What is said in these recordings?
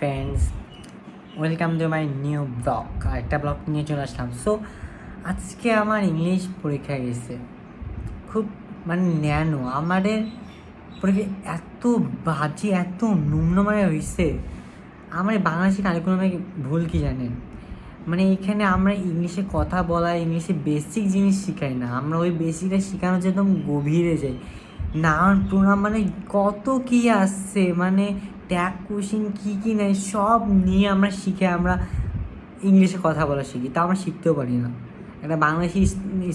Friends, welcome to my new blog. একটা blog নিয়ে চলে আসলাম। সো আজকে আমার ইংলিশ পরীক্ষা গেছে, খুব ন্যানো আমাদের পরীক্ষা এত বাজে, এত নিম্নমানের হয়েছে। আমার বাংলাদেশি কারিকুলামে ভুল কি জানেন, এখানে আমরা ইংলিশে কথা বলা, ইংলিশে বেসিক জিনিস শিখাই না, আমরা ওই বেসিকটা শেখানোর জন্য একদম গভীরে যাই। নাউন প্রোনাউন কত কী আসছে, ট্যাগ কোশ্চেন কী কী নেই সব নিয়ে আমরা শিখে আমরা ইংলিশে কথা বলা শিখি, তা আমরা শিখতেও পারি না। একটা বাংলাদেশি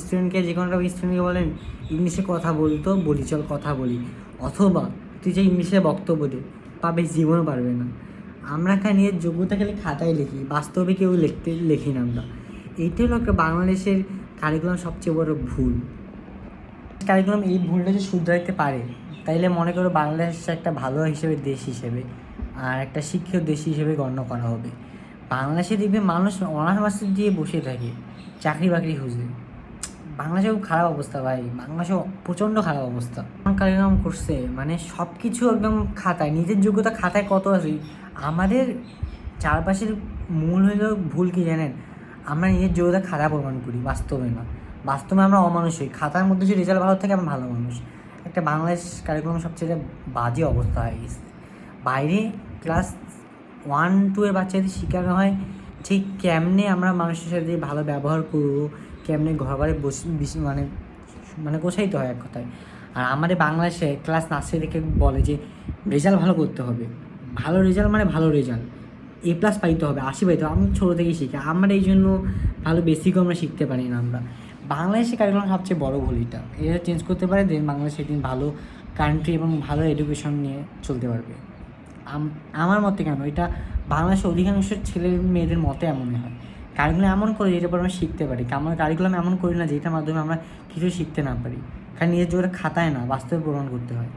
স্টুডেন্টকে, যে কোনো একটা স্টুডেন্টকে বলেন ইংলিশে কথা বলতো, বলি চল কথা বলি, অথবা তুই যে ইংলিশে বক্তব্য দে, পাবে, জীবনও পারবে না। আমরা নিজের যোগ্যতা খালি খাতায় লিখি, বাস্তবে কেউ লিখি না আমরা। এইটাই হলো একটা বাংলাদেশের কারিকুলাম সবচেয়ে বড় ভুল। কারিকুলাম এই ভুলটা যে শুধরাইতে পারে, তাইলে মনে করো বাংলাদেশ একটা ভালো দেশ হিসেবে আর একটা শিক্ষিত দেশ হিসেবে গণ্য করা হবে। বাংলাদেশে দেখবে মানুষ অনার্স মাস্টার দিয়ে বসে থাকে চাকরি বাকরি খুঁজে। বাংলাদেশে খুব খারাপ অবস্থা ভাই, বাংলাদেশে প্রচণ্ড খারাপ অবস্থা। কারিকুলাম করছে সব কিছু একদম খাতায়, নিজের যোগ্যতা খাতায় কত আছে। আমাদের চারপাশের মূল হলো ভুল কি জানেন, আমরা নিজের যোগ্যতা খাতা প্রমাণ করি, বাস্তবে না। বাস্তবে আমরা অমানুষ হই, খাতার মধ্যে যে রেজাল্ট ভালো থাকে আমরা ভালো মানুষ। একটা বাংলাদেশ কারিকুলাম সবচেয়ে বাজে অবস্থা হয়ে গেছে। বাইরে ক্লাস 1-2 এর বাচ্চাদের শেখানো হয় ঠিক কেমনে আমরা মানুষের সাথে ভালো ব্যবহার করবো, কেমনে ঘরবারে গোছাইতে হয় এক কথায়। আর আমাদের বাংলাদেশে ক্লাস নার্সারি থেকে বলে যে রেজাল্ট ভালো করতে হবে, ভালো রেজাল্ট ভালো রেজাল্ট, A+ পাইতে হবে, 80 পাইতে হবে। আমি ছোটো থেকেই শিখি, আমরা এই জন্য ভালো বেসিকও আমরা শিখতে পারি না। আমরা বাংলাদেশের কারিকুলাম সবচেয়ে বড় ভুল এটা চেঞ্জ করতে পারে, দেন বাংলাদেশ একদিন ভালো কান্ট্রি এবং ভালো এডুকেশন নিয়ে চলতে পারবে। আমার মতে কেন এটা বাংলাদেশের অধিকাংশ ছেলে মেয়েদের মতে এমনই হয়। কারিকুলাম এমন করে যেটার পর আমরা শিখতে পারি, আমরা কারিকুলাম এমন করি না যেটার মাধ্যমে আমরা কিছু শিখতে না পারি। কারণ নিজের যোগ্যতা খাতায় না, বাস্তবে প্রমাণ করতে হয়।